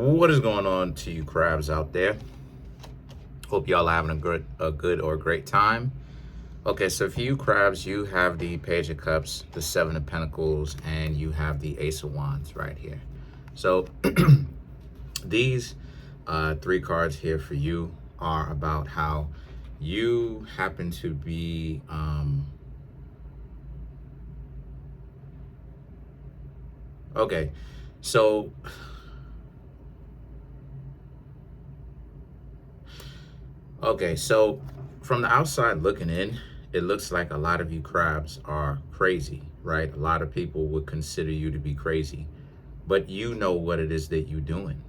What is going on to you crabs out there? Hope y'all are having a good or great time. Okay, so for you crabs, you have the Page of Cups, the Seven of Pentacles, and you have the Ace of Wands right here. So these three cards here for you are about how you happen to be okay, so from the outside looking in, it looks like a lot of you crabs are crazy, right? A lot of people would consider you to be crazy, but you know what it is that you're doing.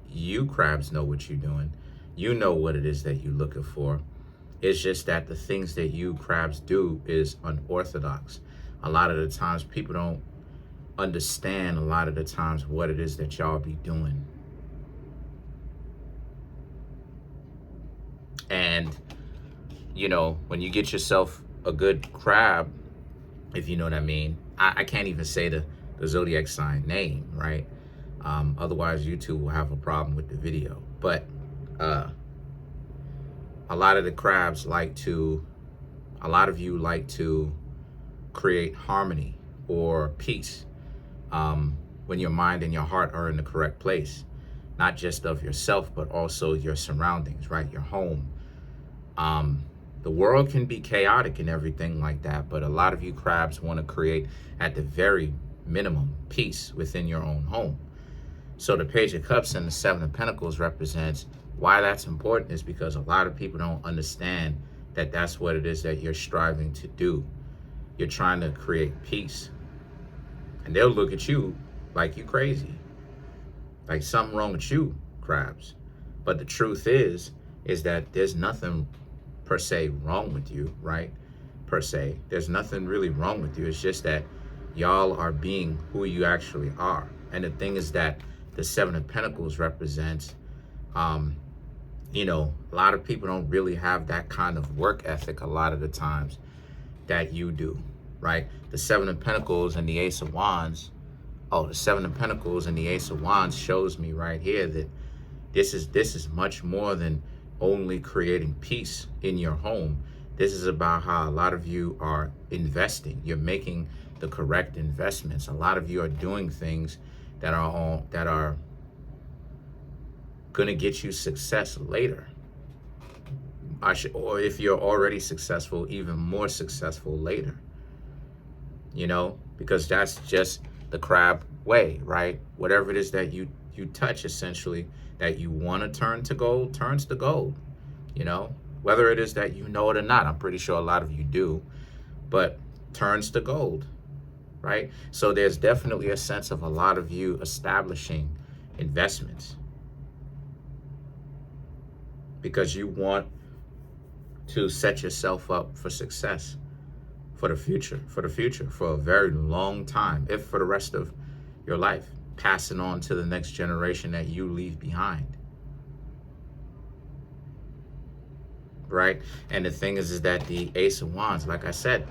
You crabs know what you're doing. You know what it is that you're looking for. It's just that the things that you crabs do is unorthodox. A lot of the times people don't understand a lot of the times what it is that y'all be doing. And, you know, when you get yourself a good crab, if you know what I mean, I can't even say the zodiac sign name, right? Otherwise, YouTube will have a problem with the video. But a lot of the crabs a lot of you like to create harmony or peace when your mind and your heart are in the correct place. Not just of yourself, but also your surroundings, right? Your home. The world can be chaotic and everything like that, but a lot of you crabs want to create, at the very minimum, peace within your own home. So the Page of Cups and the Seven of Pentacles represents why that's important is because a lot of people don't understand that that's what it is that you're striving to do. You're trying to create peace. And they'll look at you like you crazy. Like something wrong with you, crabs. But the truth is that there's nothing per se wrong with you, right? Per se. There's nothing really wrong with you. It's just that y'all are being who you actually are. And the thing is that the Seven of Pentacles represents, you know, a lot of people don't really have that kind of work ethic a lot of the times that you do, right? The Seven of Pentacles and the Ace of Wands, the Seven of Pentacles and the Ace of Wands shows me right here that this is much more than only creating peace in your home. This is about how a lot of you are investing. You're making the correct investments. A lot of you are doing things that are going to get you success later. Or if you're already successful, even more successful later. You know, because that's just the crab way, right? Whatever it is that you touch, essentially, that you want to turn to gold, turns to gold. You know, whether it is that you know it or not, I'm pretty sure a lot of you do, but turns to gold, right? So there's definitely a sense of a lot of you establishing investments because you want to set yourself up for success for the future, for a very long time, if for the rest of your life, passing on to the next generation that you leave behind. Right? And the thing is that the Ace of Wands, like I said,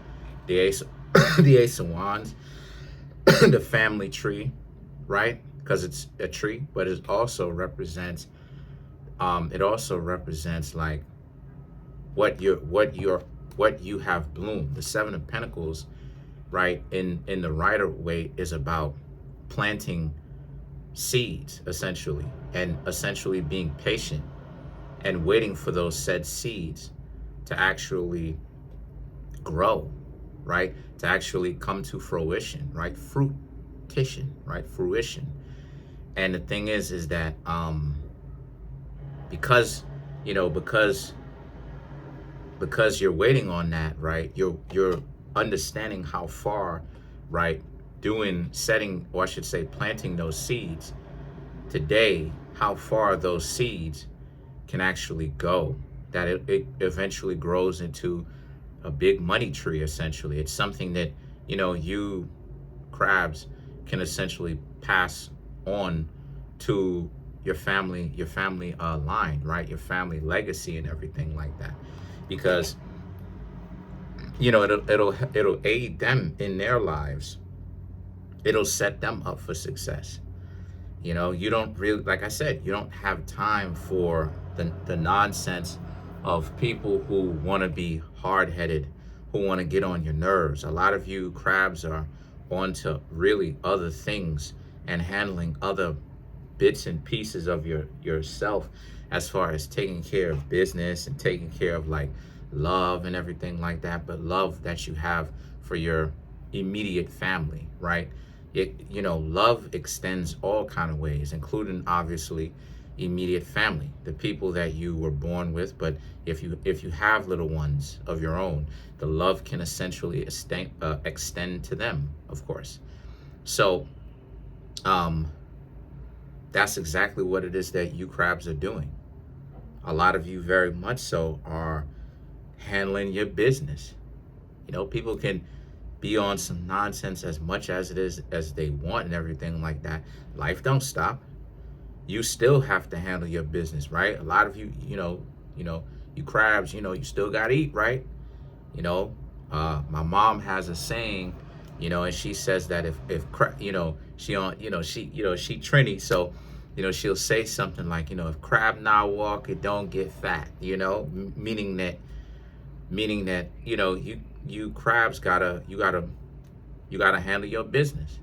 the Ace of Wands, the family tree, right? Because it's a tree, but it also represents like what you have bloomed. The Seven of Pentacles, right, in the Rider-Waite is about planting seeds, essentially, and essentially being patient and waiting for those said seeds to actually grow, right? To actually come to fruition, right? Fruition. And the thing is that because you're waiting on that, right? You're understanding how far, right? Planting those seeds today, how far those seeds can actually go, that it eventually grows into a big money tree, essentially. It's something that, you know, you crabs can essentially pass on to your family line, right? Your family legacy and everything like that. Because, you know, it'll aid them in their lives. It'll set them up for success. You know, you don't really, like I said, you don't have time for the nonsense of people who want to be hard-headed, who want to get on your nerves. A lot of you crabs are onto really other things and handling other bits and pieces of yourself, as far as taking care of business and taking care of like love and everything like that, but love that you have for your immediate family, right? Love extends all kind of ways, including obviously immediate family, the people that you were born with. But if you have little ones of your own, the love can essentially extend to them, of course. So that's exactly what it is that you crabs are doing. A lot of you very much so are handling your business. People can be on some nonsense as much as it is as they want and everything like that. Life don't stop. You still have to handle your business, right? A lot of you, you crabs, you still gotta eat, right? My mom has a saying, and she says that she Trini, so she'll say something like, if crab not walk, it don't get fat, meaning that you crabs gotta handle your business.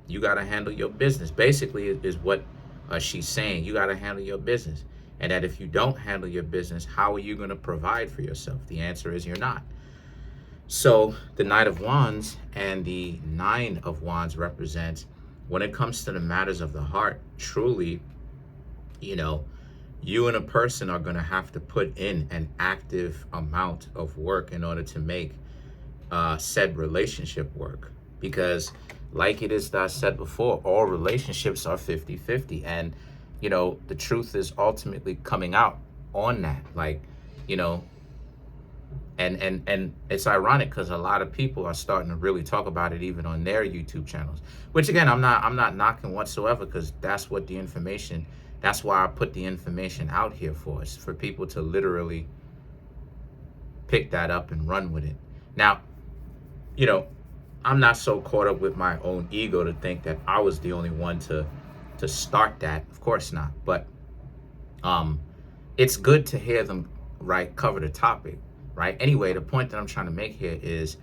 You gotta handle your business. Basically, is what she's saying. You gotta handle your business, and that if you don't handle your business, how are you gonna provide for yourself? The answer is you're not. So the Knight of Wands and the Nine of Wands represents, when it comes to the matters of the heart, truly, you and a person are going to have to put in an active amount of work in order to make said relationship work. Because like it is that I said before, all relationships are 50-50. And, the truth is ultimately coming out on that. Like, and it's ironic because a lot of people are starting to really talk about it even on their YouTube channels, which again, I'm not knocking whatsoever, because that's what the information, that's why I put the information out here for us, for people to literally pick that up and run with it. Now, I'm not so caught up with my own ego to think that I was the only one to start that. Of course not. But it's good to hear them cover the topic. Right. Anyway, the point that I'm trying to make here is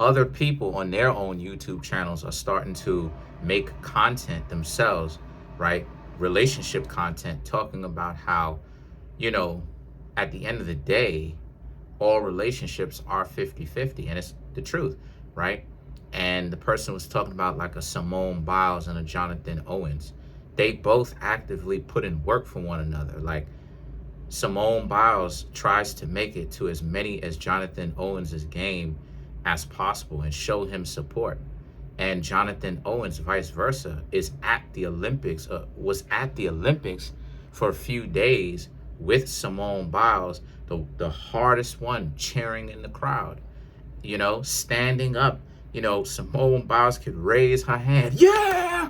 other people on their own YouTube channels are starting to make content themselves, right? Relationship content, talking about how, at the end of the day, all relationships are 50-50. And it's the truth, right? And the person was talking about like a Simone Biles and a Jonathan Owens. They both actively put in work for one another. Like, Simone Biles tries to make it to as many as Jonathan Owens' game as possible and show him support. And Jonathan Owens, vice versa, was at the Olympics for a few days with Simone Biles, the hardest one, cheering in the crowd, standing up. Simone Biles could raise her hand. Yeah,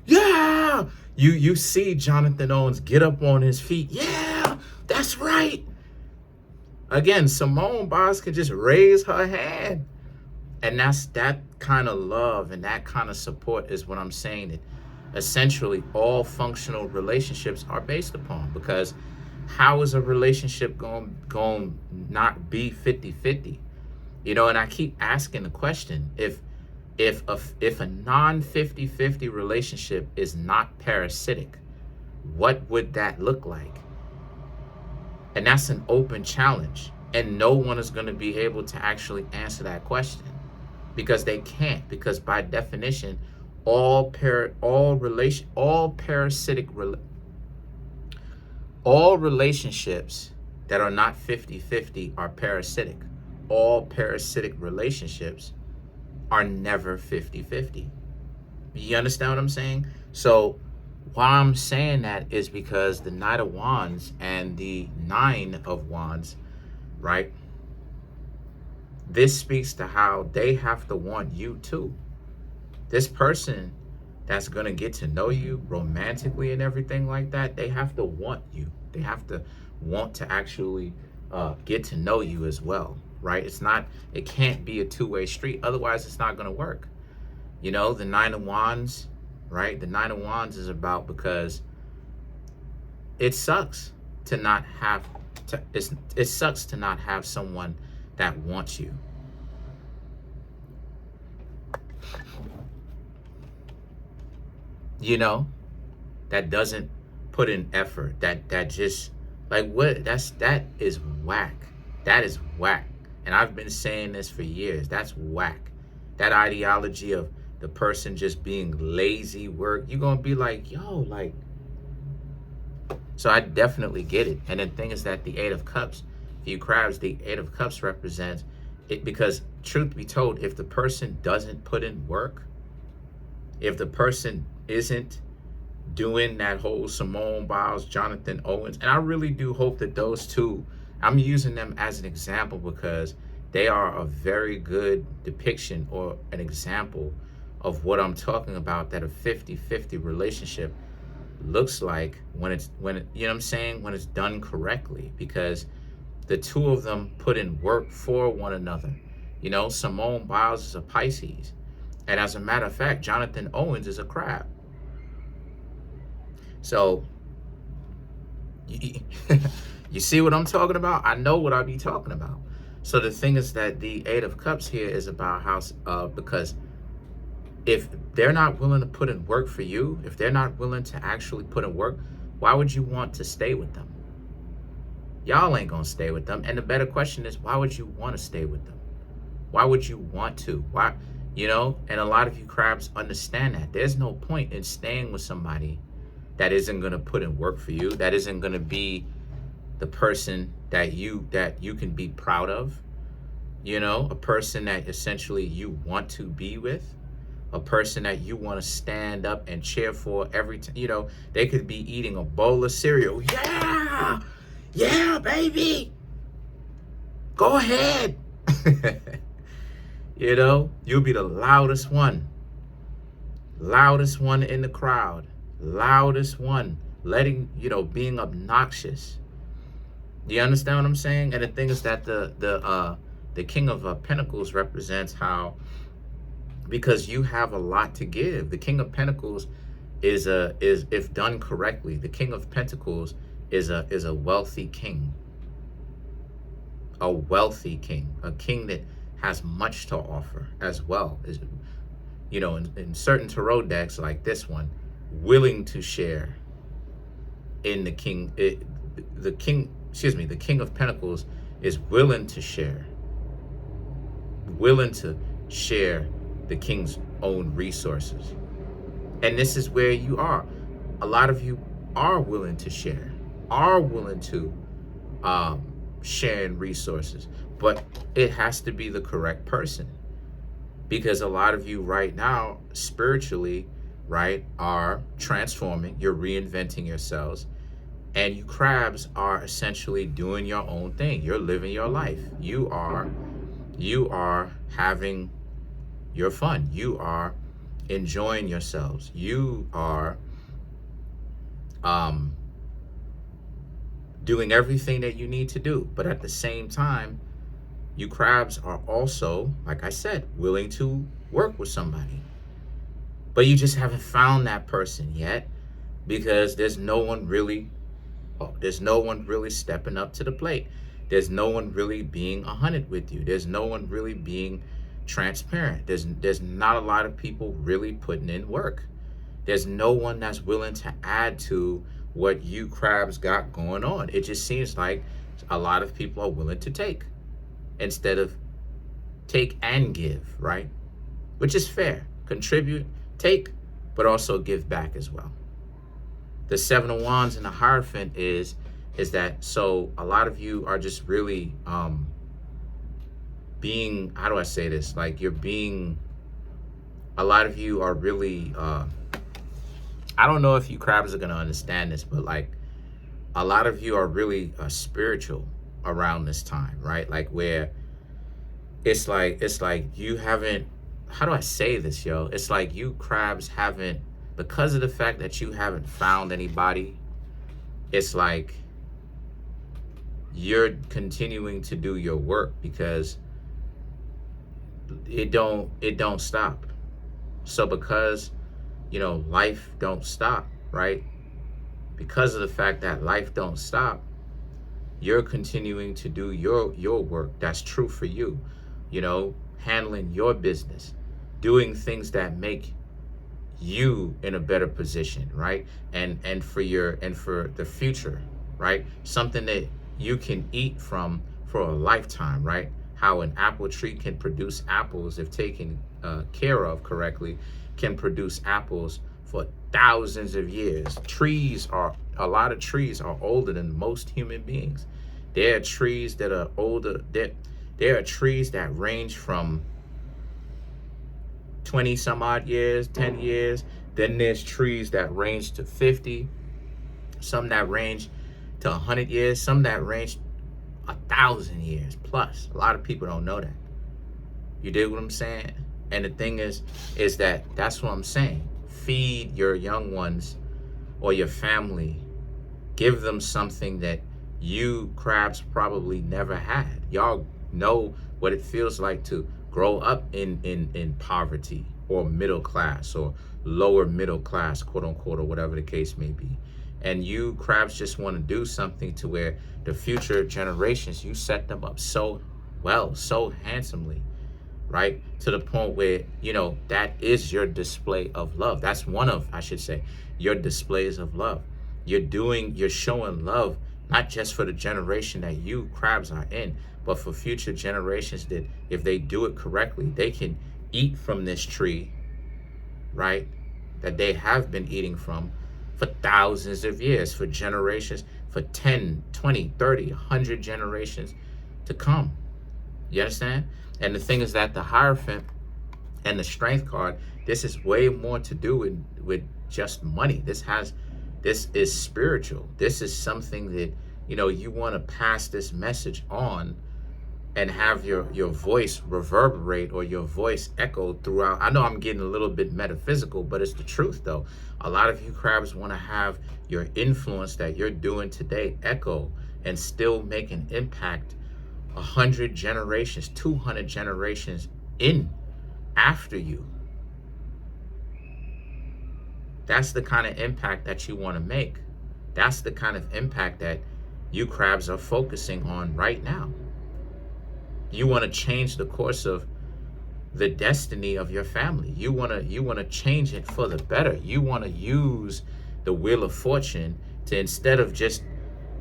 yeah. You see Jonathan Owens get up on his feet. Yeah, that's right. Again, Simone Biles could just raise her hand. And that kind of love and that kind of support is what I'm saying that essentially all functional relationships are based upon. Because how is a relationship going to not be 50-50? And I keep asking the question, if a non-50-50 relationship is not parasitic, what would that look like? And that's an open challenge. And no one is going to be able to actually answer that question, because they can't. Because by definition, all relationships that are not 50-50 are parasitic. All parasitic relationships are never 50-50. You understand what I'm saying? So why I'm saying that is because the Knight of Wands and the Nine of Wands, right? This speaks to how they have to want you too. This person that's going to get to know you romantically and everything like that, they have to want you. They have to want to actually get to know you as well, right? It can't be a two-way street. Otherwise, it's not going to work. The Nine of Wands, right? The Nine of Wands is about because it sucks to not have it sucks to not have someone that wants you. You know, that doesn't put in effort, that just like what that is whack. That is whack. And I've been saying this for years. That's whack. That ideology of the person just being lazy work, you're gonna be like, yo, like. So I definitely get it. And the thing is that the Eight of Cups, for you crabs, the Eight of Cups represents it, because truth be told, if the person doesn't put in work, if the person isn't doing that whole Simone Biles, Jonathan Owens, and I really do hope that those two, I'm using them as an example because they are a very good depiction or an example of what I'm talking about, that a 50-50 relationship looks like when it, you know what I'm saying, when it's done correctly, because the two of them put in work for one another. You know, Simone Biles is a Pisces, and as a matter of fact, Jonathan Owens is a crab. So you see what I'm talking about? I know what I be talking about. So the thing is that the Eight of Cups here is about how, because if they're not willing to put in work for you, if they're not willing to actually put in work, why would you want to stay with them? Y'all ain't gonna stay with them. And the better question is, why would you want to stay with them? Why would you want to? Why, you know? And a lot of you crabs understand that. There's no point in staying with somebody that isn't gonna put in work for you, that isn't gonna be the person that you can be proud of. You know, a person that essentially you want to be with. A person that you want to stand up and cheer for every time. You know, they could be eating a bowl of cereal. Yeah! Yeah, baby! Go ahead! You know, you'll be the loudest one. Loudest one in the crowd. Loudest one. Letting, you know, being obnoxious. You understand what I'm saying? And the thing is that the King of Pentacles represents how, because you have a lot to give. The King of Pentacles is if done correctly, the King of Pentacles is a wealthy king. A wealthy king, a king that has much to offer as well. Is, you know, in certain tarot decks like this one, willing to share in the king. The King of Pentacles is willing to share. Willing to share the king's own resources. And this is where you are. A lot of you are willing to share, are willing to share in resources, but it has to be the correct person, because a lot of you right now spiritually, right, are transforming, you're reinventing yourselves, and you crabs are essentially doing your own thing. You're living your life. You are having your fun. You are enjoying yourselves. You are doing everything that you need to do. But at the same time, you crabs are also, like I said, willing to work with somebody. But you just haven't found that person yet, because there's no one really stepping up to the plate. There's no one really being 100 with you. There's no one really being transparent. There's not a lot of people really putting in work. There's no one that's willing to add to what you crabs got going on. It just seems like a lot of people are willing to take instead of take and give, right? Which is fair. Contribute, take, but also give back as well. The Seven of Wands and the Hierophant is that, so a lot of you are just really being, how do I say this? Like you're being, a lot of you are really, I don't know if you crabs are going to understand this, but like a lot of you are really spiritual around this time, right? Like where it's like you haven't, how do I say this, yo? It's like you crabs haven't, because of the fact that you haven't found anybody, it's like you're continuing to do your work because it don't stop. So because life don't stop, right? Because of the fact that life don't stop, you're continuing to do your work that's true for you, handling your business, doing things that make you in a better position, right? And for the future, right? Something that you can eat from for a lifetime, right? How an apple tree can produce apples if taken care of correctly, can produce apples for thousands of years. A lot of trees are older than most human beings. There are trees that are older. There are trees that range from 20 some odd years, 10 years. Then there's trees that range to 50, some that range to 100 years, some that range 1,000 years plus. A lot of people don't know that. You dig what I'm saying? And the thing is that's what I'm saying. Feed your young ones or your family. Give them something that you crabs probably never had. Y'all know what it feels like to grow up in poverty or middle class or lower middle class, quote unquote, or whatever the case may be. And you crabs just want to do something to where the future generations, you set them up so well, so handsomely, right? To the point where, that is your display of love. That's one of, I should say, your displays of love. You're showing love, not just for the generation that you crabs are in, but for future generations that if they do it correctly, they can eat from this tree, right? That they have been eating from for thousands of years, for generations, for 10, 20, 30, 100 generations to come. You understand? And the thing is that the Hierophant and the Strength card, this is way more to do with just money. This is spiritual. This is something that, you want to pass this message on and have your voice reverberate or your voice echo throughout. I know I'm getting a little bit metaphysical, but it's the truth though. A lot of you crabs want to have your influence that you're doing today echo and still make an impact 100 generations, 200 generations in after you. That's the kind of impact that you want to make. That's the kind of impact that you crabs are focusing on right now. You want to change the course of the destiny of your family. You want to change it for the better. You want to use the Wheel of Fortune to, instead of just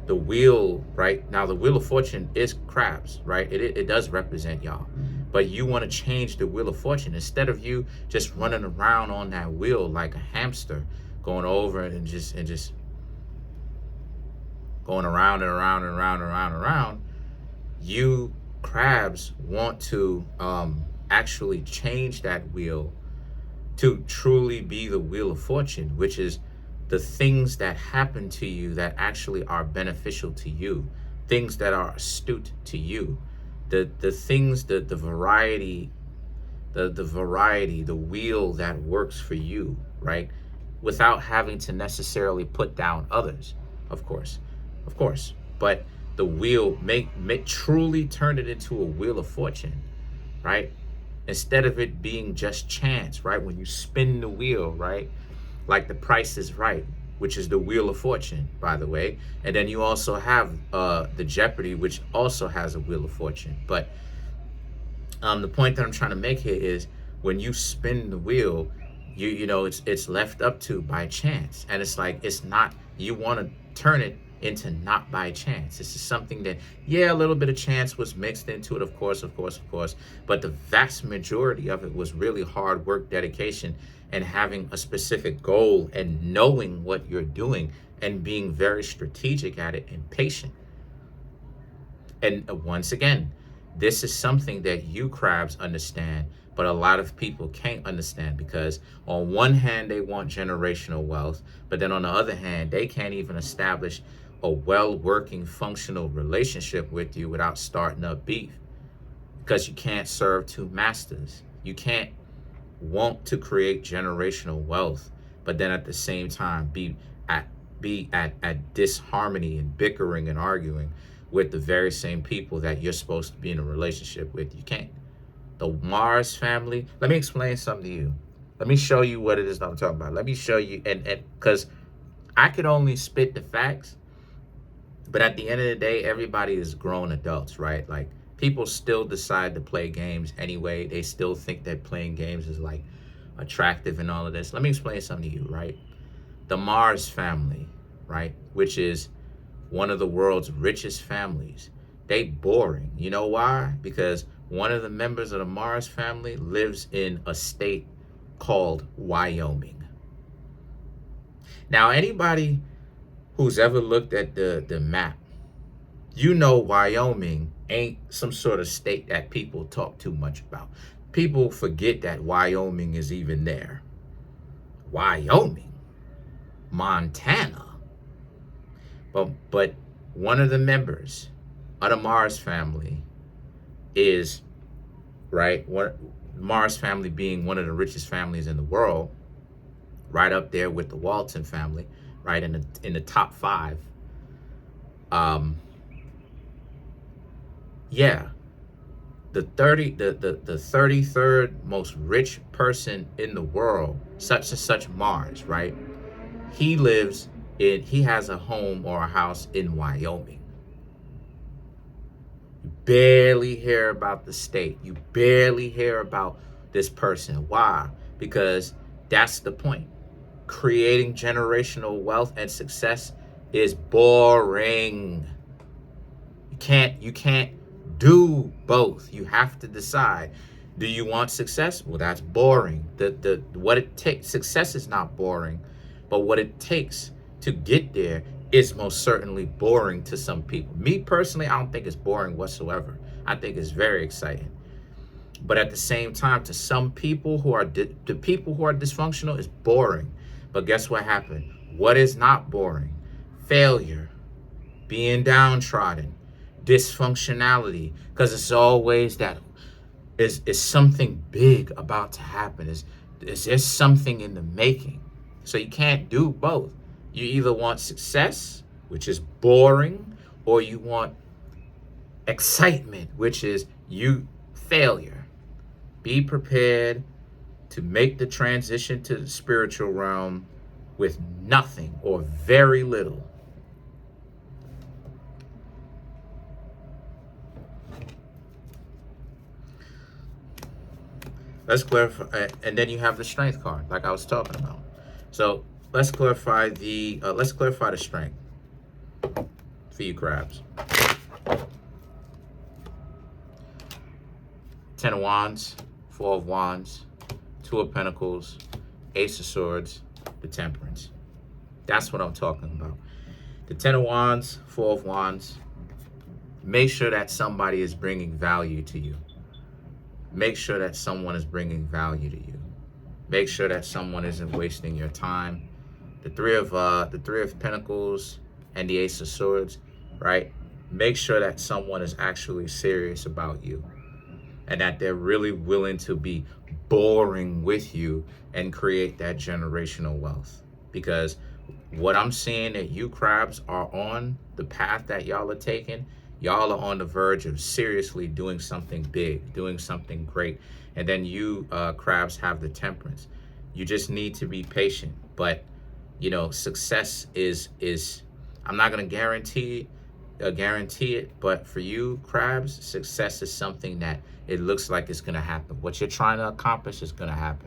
the wheel, right? Now the Wheel of Fortune is crabs, right? It does represent y'all. But you want to change the Wheel of Fortune. Instead of you just running around on that wheel like a hamster, going over and just going around and around and around and around and around, you crabs want to actually change that wheel to truly be the Wheel of Fortune, which is the things that happen to you that actually are beneficial to you, things that are astute to you, the things, the variety, the wheel that works for you, right? Without having to necessarily put down others, of course. But the wheel, make truly turn it into a Wheel of Fortune, right? Instead of it being just chance, right? When you spin the wheel, right? Like The Price is Right, which is the Wheel of Fortune, by the way. And then you also have the Jeopardy, which also has a Wheel of Fortune. But the point that I'm trying to make here is when you spin the wheel, it's left up to by chance. And it's like, it's not, you want to turn it into not by chance. This is something that, a little bit of chance was mixed into it, of course, but the vast majority of it was really hard work, dedication, and having a specific goal and knowing what you're doing and being very strategic at it and patient. And once again, this is something that you crabs understand, but a lot of people can't understand, because on one hand, they want generational wealth, but then on the other hand, they can't even establish a well-working, functional relationship with you without starting up beef, because you can't serve two masters. You can't want to create generational wealth, but then at the same time be at disharmony and bickering and arguing with the very same people that you're supposed to be in a relationship with. You can't. The Mars family, let me explain something to you. Let me show you what it is that I'm talking about. Let me show you, and because I could only spit the facts, but at the end of the day, everybody is grown adults, right? Like, people still decide to play games anyway. They still think that playing games is like attractive and all of this. Let me explain something to you, right? The Mars family, right, which is one of the world's richest families, they boring. You know why? Because one of the members of the Mars family lives in a state called Wyoming. Now, anybody who's ever looked at the map, you know Wyoming ain't some sort of state that people talk too much about. People forget that Wyoming is even there. Wyoming, Montana. But one of the members of the Mars family is, right, Mars family being one of the richest families in the world, right up there with the Walton family, right in the top 5. Yeah, the 33rd most rich person in the world, such and such Mars, right? He has a home or a house in Wyoming. You barely hear about the state. You barely hear about this person. Why? Because that's the point. Creating generational wealth and success is boring. You can't do both. You have to decide. Do you want success? Well, that's boring. What it takes, success is not boring, but what it takes to get there is most certainly boring to some people. Me personally, I don't think it's boring whatsoever. I think it's very exciting. But at the same time, to some people who are dysfunctional, it's boring. But guess what happened? What is not boring? Failure, being downtrodden, dysfunctionality, because it's always that is something big about to happen. Is there's something in the making. So you can't do both. You either want success, which is boring, or you want excitement, which is failure. Be prepared to make the transition to the spiritual realm with nothing or very little. Let's clarify, and then you have the strength card, like I was talking about. So let's clarify the strength for you crabs. 10 of Wands, 4 of Wands, 2 of Pentacles, Ace of Swords, the Temperance. That's what I'm talking about. The 10 of Wands, 4 of Wands. Make sure that somebody is bringing value to you. Make sure that someone is bringing value to you. Make sure that someone isn't wasting your time. The three of Pentacles and the Ace of Swords, right? Make sure that someone is actually serious about you and that they're really willing to be boring with you and create that generational wealth. Because what I'm seeing that you crabs are on the path that y'all are taking, y'all are on the verge of seriously doing something big, doing something great. And then you crabs have the Temperance. You just need to be patient. But, you know, success is I'm not going to guarantee it, but for you crabs, success is something that it looks like it's going to happen. What you're trying to accomplish is going to happen.